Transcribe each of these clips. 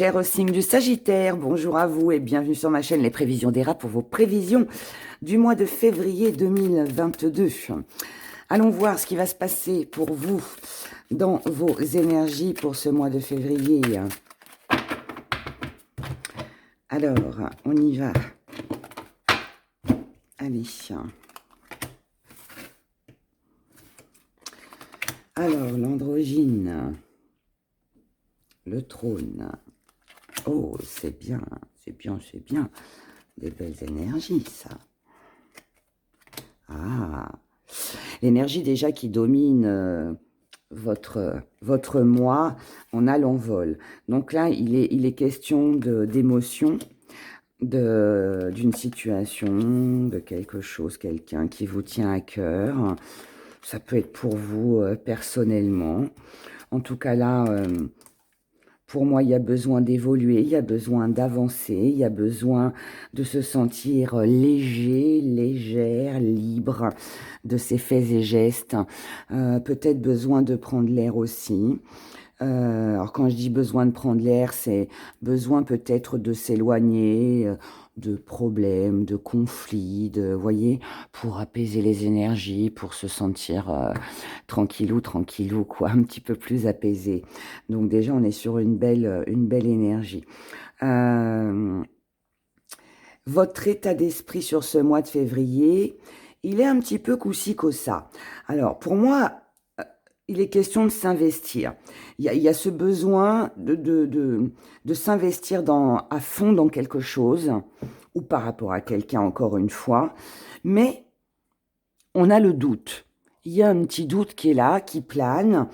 Cher signe du Sagittaire, bonjour à vous et bienvenue sur ma chaîne Les Prévisions des Rats pour vos prévisions du mois de février 2022. Allons voir ce qui va se passer pour vous dans vos énergies pour ce mois de février. Alors, on y va. Allez. Alors, l'androgyne, le trône. Oh, c'est bien, c'est bien, c'est bien. Des belles énergies, ça. Ah, l'énergie déjà qui domine votre moi, on a l'envol. Donc là, il est question d'émotion, d'une situation, de quelque chose, quelqu'un qui vous tient à cœur. Ça peut être pour vous personnellement. En tout cas là, pour moi, il y a besoin d'évoluer, il y a besoin d'avancer, il y a besoin de se sentir léger, légère, libre de ses faits et gestes. Peut-être besoin de prendre l'air aussi. Alors quand je dis besoin de prendre l'air, c'est besoin peut-être de s'éloigner de problèmes, de conflits, vous voyez, pour apaiser les énergies, pour se sentir tranquillou, quoi, un petit peu plus apaisé. Donc déjà, on est sur une belle énergie. Votre état d'esprit sur ce mois de février, il est un petit peu coup-ci, ça. Alors, pour moi, il est question de s'investir. Il y a ce besoin de s'investir à fond dans quelque chose, ou par rapport à quelqu'un, encore une fois, mais on a le doute. Il y a un petit doute qui est là, qui plane.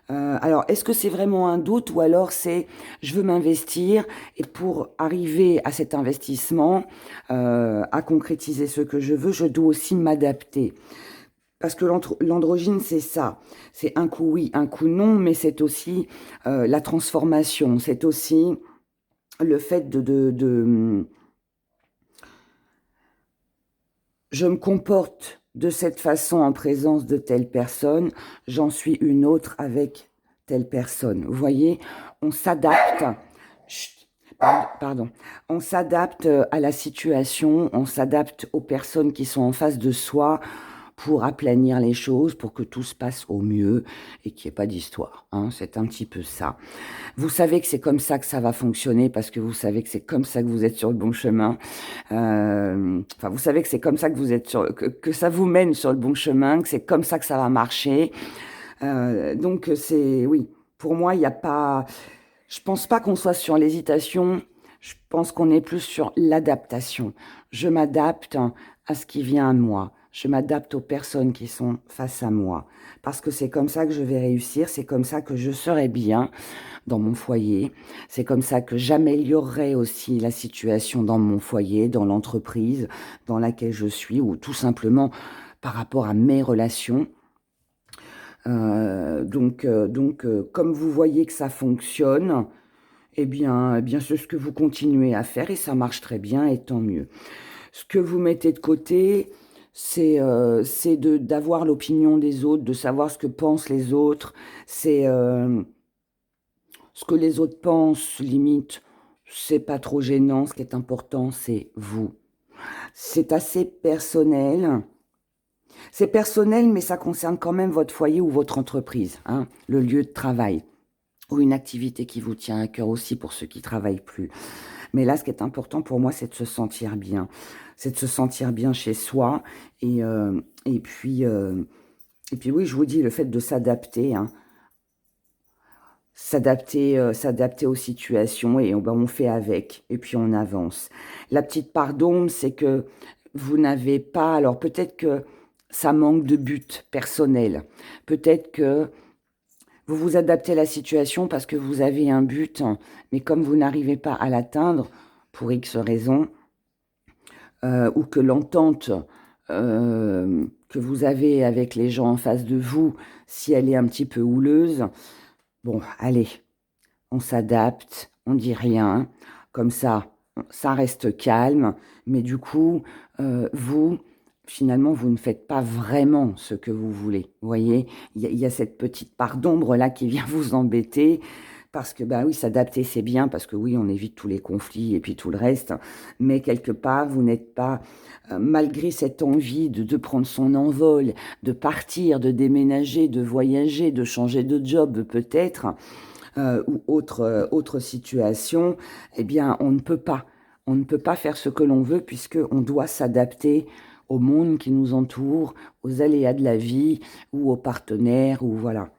Alors, est-ce que c'est vraiment un doute ou alors c'est je veux m'investir et pour arriver à cet investissement, à concrétiser ce que je veux, je dois aussi m'adapter. Parce que l'androgyne, c'est ça. C'est un coup oui, un coup non, mais c'est aussi la transformation. C'est aussi le fait je me comporte de cette façon en présence de telle personne, j'en suis une autre avec telle personne. Vous voyez, on s'adapte. Pardon. On s'adapte à la situation, on s'adapte aux personnes qui sont en face de soi pour aplanir les choses, pour que tout se passe au mieux et qu'il n'y ait pas d'histoire. Hein. C'est un petit peu ça. Vous savez que c'est comme ça que ça va fonctionner parce que vous savez que c'est comme ça que vous êtes sur le bon chemin. Enfin, vous savez que c'est comme ça que vous êtes que ça vous mène sur le bon chemin, que c'est comme ça que ça va marcher. Donc c'est oui. Pour moi, il n'y a pas. Je pense pas qu'on soit sur l'hésitation. Je pense qu'on est plus sur l'adaptation. Je m'adapte à ce qui vient à moi. Je m'adapte aux personnes qui sont face à moi. Parce que c'est comme ça que je vais réussir. C'est comme ça que je serai bien dans mon foyer. C'est comme ça que j'améliorerai aussi la situation dans mon foyer, dans l'entreprise dans laquelle je suis, ou tout simplement par rapport à mes relations. Comme vous voyez que ça fonctionne, eh bien c'est ce que vous continuez à faire et ça marche très bien et tant mieux. Ce que vous mettez de côté, c'est d'avoir l'opinion des autres, de savoir ce que pensent les autres. C'est ce que les autres pensent, limite, c'est pas trop gênant. Ce qui est important, c'est vous. C'est assez personnel. C'est personnel, mais ça concerne quand même votre foyer ou votre entreprise, hein, le lieu de travail, ou une activité qui vous tient à cœur aussi pour ceux qui travaillent plus. Mais là, ce qui est important pour moi, c'est de se sentir bien. C'est de se sentir bien chez soi. Et, euh, et, puis, euh, et puis, oui, je vous dis, le fait de s'adapter, hein, s'adapter aux situations et ben, on fait avec. Et puis, on avance. La petite part d'ombre, c'est que vous n'avez pas... Alors, peut-être que ça manque de but personnel. Peut-être que vous vous adaptez à la situation parce que vous avez un but, hein, mais comme vous n'arrivez pas à l'atteindre, pour X raisons, ou que l'entente que vous avez avec les gens en face de vous, si elle est un petit peu houleuse, bon, allez, on s'adapte, on dit rien, comme ça reste calme, mais du coup, vous, finalement, vous ne faites pas vraiment ce que vous voulez. Vous voyez, il y a cette petite part d'ombre là qui vient vous embêter Parce que, bah oui, s'adapter, c'est bien, parce que oui, on évite tous les conflits et puis tout le reste, mais quelque part, vous n'êtes pas, malgré cette envie de prendre son envol, de partir, de déménager, de voyager, de changer de job peut-être, ou autre situation, eh bien, on ne peut pas. On ne peut pas faire ce que l'on veut puisqu'on doit s'adapter au monde qui nous entoure, aux aléas de la vie ou aux partenaires, ou voilà.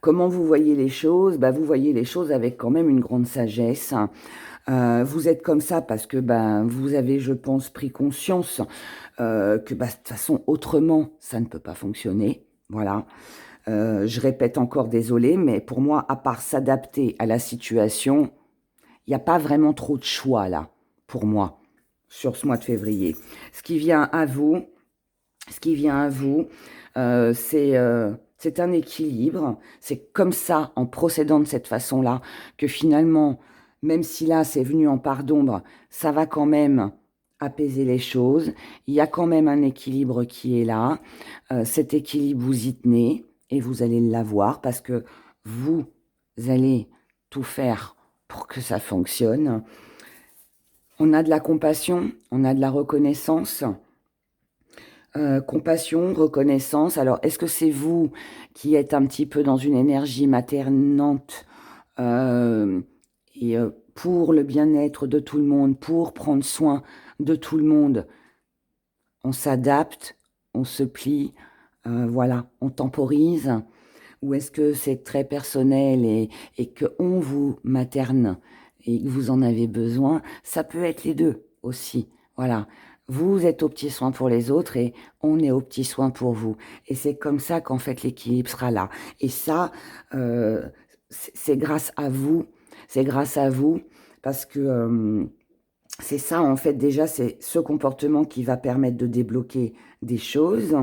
Comment vous voyez les choses? Bah, vous voyez les choses avec quand même une grande sagesse. Vous êtes comme ça parce que ben, vous avez, je pense, pris conscience que bah, de toute façon, autrement, ça ne peut pas fonctionner. Voilà. Je répète encore, désolé, mais pour moi, à part s'adapter à la situation, il n'y a pas vraiment trop de choix là, pour moi, sur ce mois de février. Ce qui vient à vous, c'est un équilibre. C'est comme ça, en procédant de cette façon-là, que finalement, même si là, c'est venu en part d'ombre, ça va quand même apaiser les choses. Il y a quand même un équilibre qui est là. Cet équilibre, vous y tenez et vous allez l'avoir parce que vous allez tout faire pour que ça fonctionne. On a de la compassion, on a de la reconnaissance. Compassion, reconnaissance. Alors, est-ce que c'est vous qui êtes un petit peu dans une énergie maternante et pour le bien-être de tout le monde, pour prendre soin de tout le monde, on s'adapte, on se plie, voilà, on temporise? Ou est-ce que c'est très personnel et qu'on vous materne et que vous en avez besoin? Ça peut être les deux aussi. Voilà. Vous êtes aux petits soins pour les autres et on est aux petits soins pour vous. Et c'est comme ça qu'en fait l'équilibre sera là. Et ça, c'est grâce à vous. C'est grâce à vous parce que c'est ça en fait déjà, c'est ce comportement qui va permettre de débloquer des choses,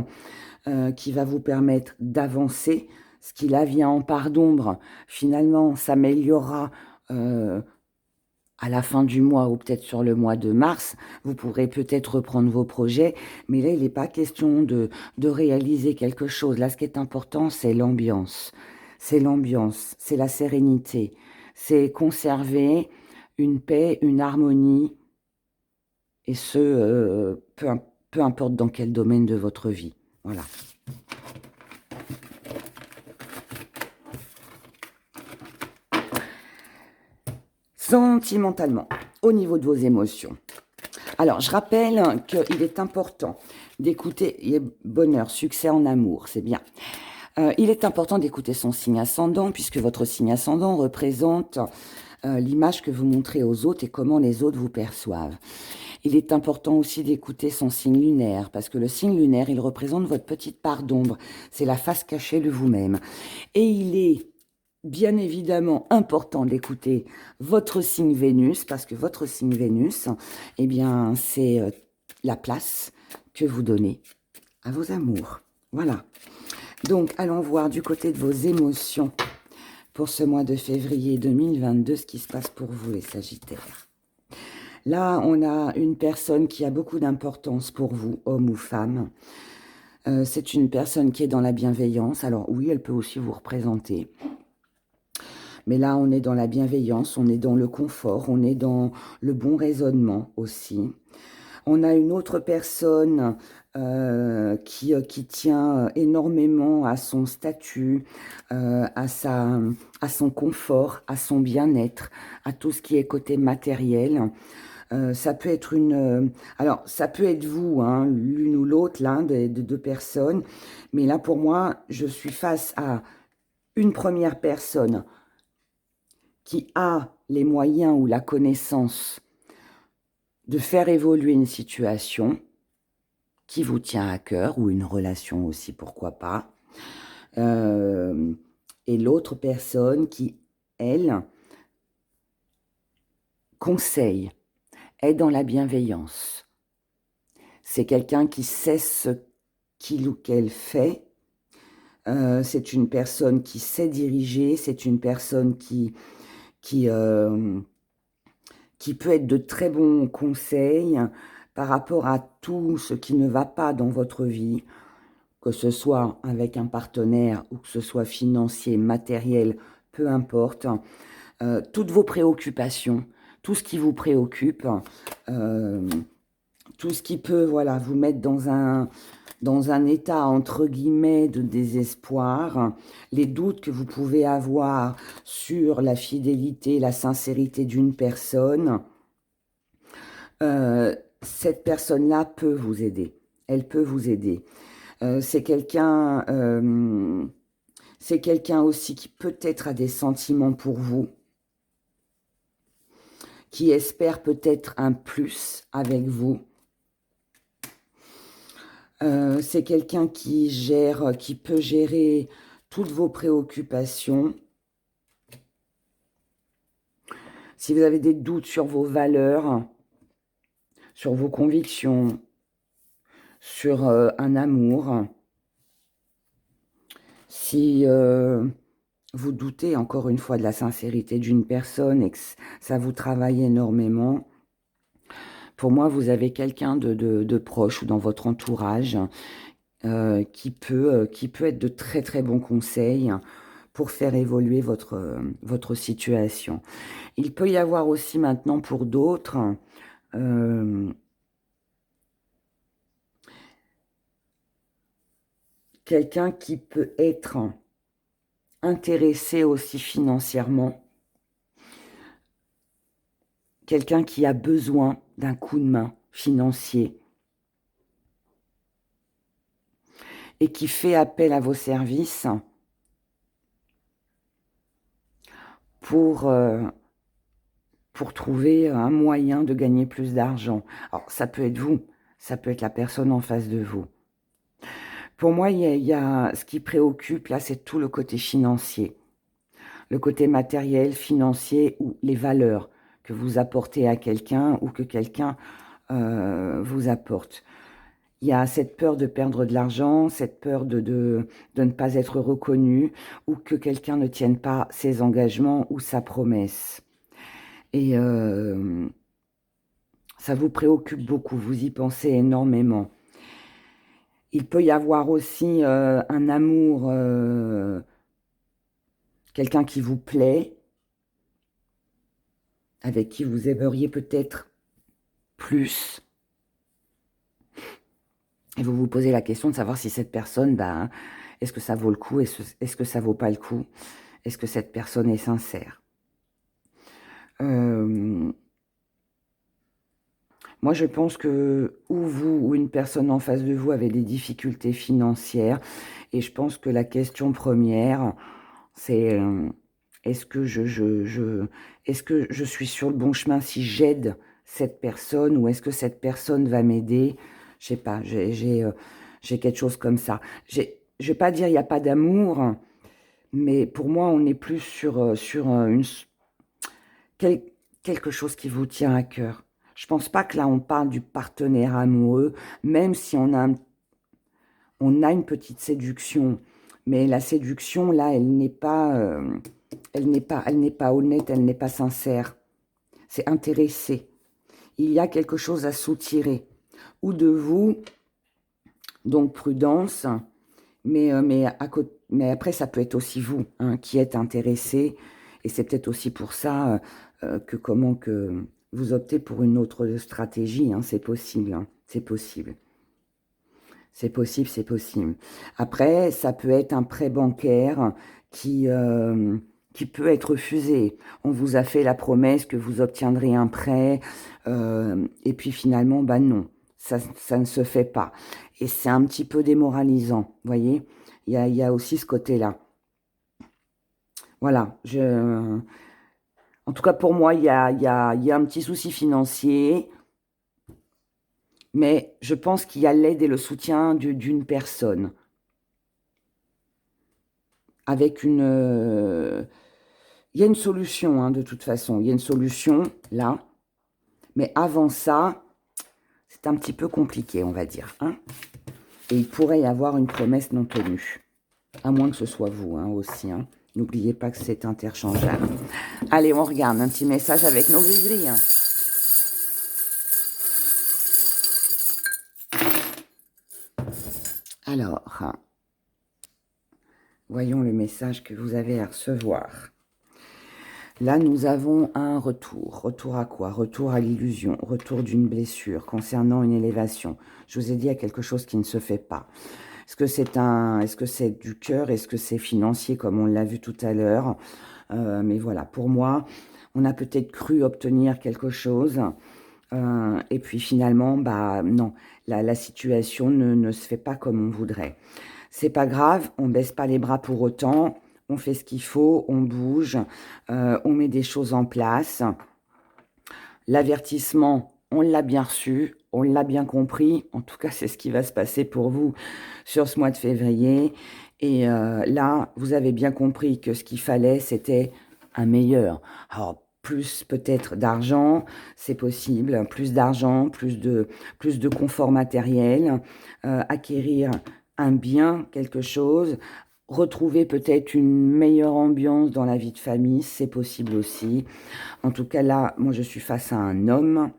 qui va vous permettre d'avancer. Ce qui là vient en part d'ombre, finalement, s'améliorera à la fin du mois ou peut-être sur le mois de mars. Vous pourrez peut-être reprendre vos projets, mais là, il n'est pas question de réaliser quelque chose. Là, ce qui est important, c'est l'ambiance. C'est l'ambiance, c'est la sérénité. C'est conserver une paix, une harmonie, et ce, peu importe dans quel domaine de votre vie. Voilà. Sentimentalement, au niveau de vos émotions. Alors, je rappelle qu'il est important d'écouter, bonheur, succès en amour, c'est bien. Il est important d'écouter son signe ascendant, puisque votre signe ascendant représente l'image que vous montrez aux autres et comment les autres vous perçoivent. Il est important aussi d'écouter son signe lunaire, parce que le signe lunaire, il représente votre petite part d'ombre. C'est la face cachée de vous-même. Et il est bien évidemment important d'écouter votre signe Vénus, parce que votre signe Vénus, eh bien, c'est la place que vous donnez à vos amours. Voilà. Donc, allons voir du côté de vos émotions pour ce mois de février 2022, ce qui se passe pour vous, les Sagittaires. Là, on a une personne qui a beaucoup d'importance pour vous, homme ou femme. C'est une personne qui est dans la bienveillance. Alors oui, elle peut aussi vous représenter. Mais là, on est dans la bienveillance, on est dans le confort, on est dans le bon raisonnement aussi. On a une autre personne qui tient énormément à son statut, à son confort, à son bien-être, à tout ce qui est côté matériel. Ça peut être alors, ça peut être vous, hein, l'une ou l'autre, l'un des deux personnes. Mais là, pour moi, je suis face à une première personne qui a les moyens ou la connaissance de faire évoluer une situation qui vous tient à cœur, ou une relation aussi, pourquoi pas. Et l'autre personne qui, elle, conseille, est dans la bienveillance. C'est quelqu'un qui sait ce qu'il ou qu'elle fait. C'est une personne qui sait diriger. C'est une personne qui peut être de très bons conseils par rapport à tout ce qui ne va pas dans votre vie, que ce soit avec un partenaire ou que ce soit financier, matériel, peu importe, toutes vos préoccupations, tout ce qui vous préoccupe, tout ce qui peut, voilà, vous mettre dans un état, entre guillemets, de désespoir, les doutes que vous pouvez avoir sur la fidélité, la sincérité d'une personne, cette personne-là peut vous aider. Elle peut vous aider. C'est quelqu'un aussi qui peut-être a des sentiments pour vous, qui espère peut-être un plus avec vous. C'est quelqu'un qui peut gérer toutes vos préoccupations. Si vous avez des doutes sur vos valeurs, sur vos convictions, sur un amour, si vous doutez encore une fois de la sincérité d'une personne et que ça vous travaille énormément, pour moi, vous avez quelqu'un de proche ou dans votre entourage qui peut être de très très bons conseils pour faire évoluer votre situation. Il peut y avoir aussi maintenant pour d'autres quelqu'un qui peut être intéressé aussi financièrement, quelqu'un qui a besoin d'un coup de main financier et qui fait appel à vos services pour trouver un moyen de gagner plus d'argent. Alors, ça peut être vous, ça peut être la personne en face de vous. Pour moi, il y a ce qui préoccupe, là, c'est tout le côté financier. Le côté matériel, financier, ou les valeurs que vous apportez à quelqu'un ou que quelqu'un vous apporte. Il y a cette peur de perdre de l'argent, cette peur de ne pas être reconnu ou que quelqu'un ne tienne pas ses engagements ou sa promesse. Et ça vous préoccupe beaucoup, vous y pensez énormément. Il peut y avoir aussi un amour, quelqu'un qui vous plaît, avec qui vous aimeriez peut-être plus. Et vous vous posez la question de savoir si cette personne, ben, est-ce que ça vaut le coup, est-ce que ça vaut pas le coup, est-ce que cette personne est sincère. Moi, je pense que ou vous ou une personne en face de vous avez des difficultés financières. Et je pense que la question première, c'est est-ce que est-ce que je suis sur le bon chemin si j'aide cette personne ou est-ce que cette personne va m'aider? Je sais pas, j'ai quelque chose comme ça. Je vais pas dire il n'y a pas d'amour, mais pour moi, on est plus sur quelque chose qui vous tient à cœur. Je pense pas que là, on parle du partenaire amoureux, même si on a une petite séduction. Mais la séduction, là, elle n'est pas honnête, elle n'est pas sincère. C'est intéressé. Il y a quelque chose à soutirer. Ou de vous, donc prudence, mais après, ça peut être aussi vous hein, qui êtes intéressé. Et c'est peut-être aussi pour ça que vous optez pour une autre stratégie. Hein, c'est possible. Hein, c'est possible. C'est possible, c'est possible. Après, ça peut être un prêt bancaire qui peut être refusé. On vous a fait la promesse que vous obtiendrez un prêt, et puis finalement, bah non, ça ne se fait pas. Et c'est un petit peu démoralisant, vous voyez. Il y a aussi ce côté-là. Voilà. En tout cas, pour moi, il y a un petit souci financier. Mais je pense qu'il y a l'aide et le soutien d'une personne. Avec il y a une solution, hein, de toute façon. Il y a une solution, là. Mais avant ça, c'est un petit peu compliqué, on va dire. Hein. Et il pourrait y avoir une promesse non tenue. À moins que ce soit vous, hein, aussi. Hein. N'oubliez pas que c'est interchangeable. Allez, on regarde un petit message avec nos gris-gris. Hein. Alors, voyons le message que vous avez à recevoir. Là, nous avons un retour. Retour à quoi? Retour à l'illusion, retour d'une blessure concernant une élévation. Je vous ai dit, il y a quelque chose qui ne se fait pas. Est-ce que c'est du cœur? Est-ce que c'est financier, comme on l'a vu tout à l'heure? Mais voilà, pour moi, on a peut-être cru obtenir quelque chose. Et puis finalement, bah non, la situation ne se fait pas comme on voudrait. C'est pas grave, on baisse pas les bras pour autant, on fait ce qu'il faut, on bouge, on met des choses en place. L'avertissement, on l'a bien reçu, on l'a bien compris. En tout cas, c'est ce qui va se passer pour vous sur ce mois de février. Et là, vous avez bien compris que ce qu'il fallait, c'était un meilleur. Alors, plus peut-être d'argent, c'est possible, plus d'argent, plus de confort matériel, acquérir un bien, quelque chose, retrouver peut-être une meilleure ambiance dans la vie de famille, c'est possible aussi. En tout cas, là, moi, je suis face à un homme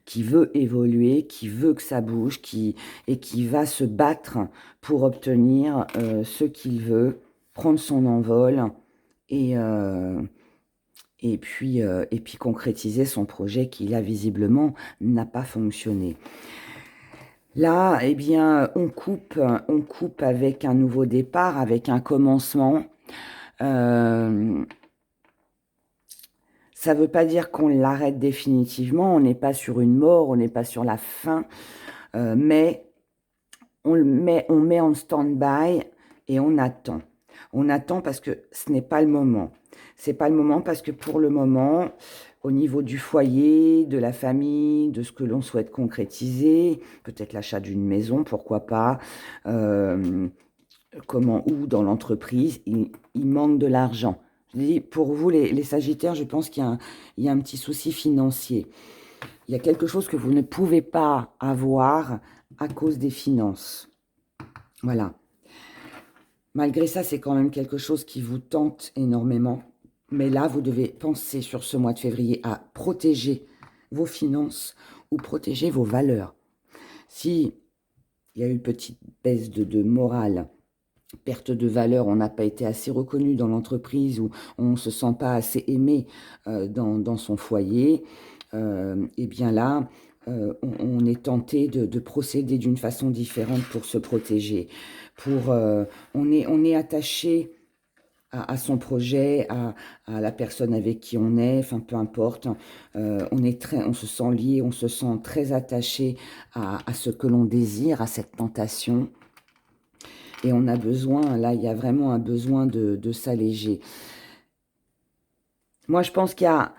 qui veut évoluer, qui veut que ça bouge, et qui va se battre pour obtenir ce qu'il veut, prendre son envol et, euh, et puis concrétiser son projet qui, là, visiblement, n'a pas fonctionné. Là, eh bien, on coupe avec un nouveau départ, avec un commencement. Euh, Ça ne veut pas dire qu'on l'arrête définitivement, on n'est pas sur une mort, on n'est pas sur la fin, mais on met en stand-by et on attend. On attend parce que ce n'est pas le moment. C'est pas le moment parce que pour le moment, au niveau du foyer, de la famille, de ce que l'on souhaite concrétiser, peut-être l'achat d'une maison, pourquoi pas, euh, comment ou dans l'entreprise, il manque de l'argent. Je dis, pour vous, les Sagittaires, je pense il y a un petit souci financier. Il y a quelque chose que vous ne pouvez pas avoir à cause des finances. Voilà. Malgré ça, c'est quand même quelque chose qui vous tente énormément. Mais là, vous devez penser sur ce mois de février à protéger vos finances ou protéger vos valeurs. Si il y a eu une petite baisse de morale, perte de valeur, on n'a pas été assez reconnu dans l'entreprise ou on ne se sent pas assez aimé dans son foyer, et bien là, on est tenté de procéder d'une façon différente pour se protéger. On est attaché à son projet, à la personne avec qui on est, enfin peu importe. On se sent lié, on se sent très attaché à ce que l'on désire, à cette tentation. Et on a besoin, là, il y a vraiment un besoin de s'alléger. Moi, je pense qu'il y a,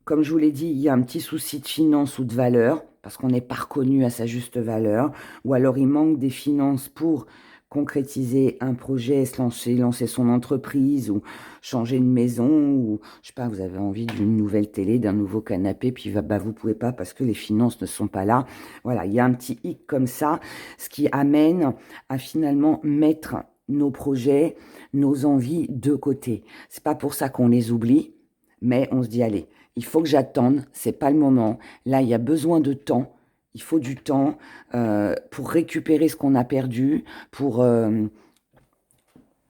comme je vous l'ai dit, il y a un petit souci de finance ou de valeur, parce qu'on n'est pas reconnu à sa juste valeur, ou alors il manque des finances pour concrétiser un projet, lancer son entreprise, ou changer une maison, ou je sais pas, vous avez envie d'une nouvelle télé, d'un nouveau canapé, puis bah, vous pouvez pas parce que les finances ne sont pas là. Voilà, il y a un petit hic comme ça, ce qui amène à finalement mettre nos projets, nos envies de côté. C'est pas pour ça qu'on les oublie, mais on se dit, allez, il faut que j'attende, c'est pas le moment. Là, il y a besoin de temps. Il faut du temps pour récupérer ce qu'on a perdu, pour,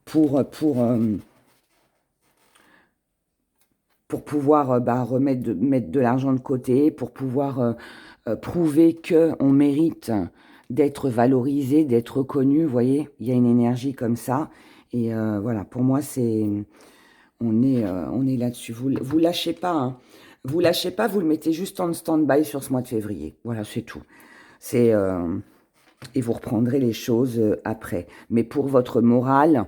pour, euh, pour pouvoir bah, mettre de l'argent de côté, pour pouvoir prouver qu'on mérite d'être valorisé, d'être reconnu. Vous voyez, il y a une énergie comme ça. Et voilà, pour moi, on est là-dessus. Vous lâchez pas, hein. Vous lâchez pas, vous le mettez juste en stand-by sur ce mois de février. Voilà, c'est tout. C'est, et vous reprendrez les choses après. Mais pour votre morale,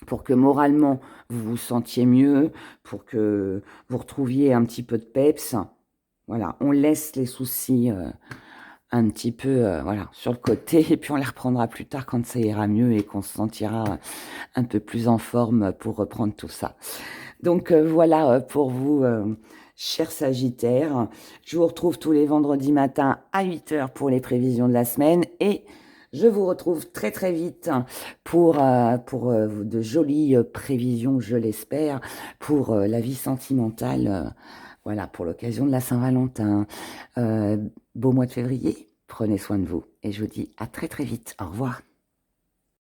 pour que moralement vous vous sentiez mieux, pour que vous retrouviez un petit peu de peps, voilà, on laisse les soucis un petit peu voilà, sur le côté et puis on les reprendra plus tard quand ça ira mieux et qu'on se sentira un peu plus en forme pour reprendre tout ça. Donc voilà pour vous, chers Sagittaires. Je vous retrouve tous les vendredis matins à 8h pour les prévisions de la semaine et je vous retrouve très très vite pour de jolies prévisions, je l'espère, pour la vie sentimentale, voilà, pour l'occasion de la Saint-Valentin. Beau mois de février, prenez soin de vous et je vous dis à très très vite. Au revoir.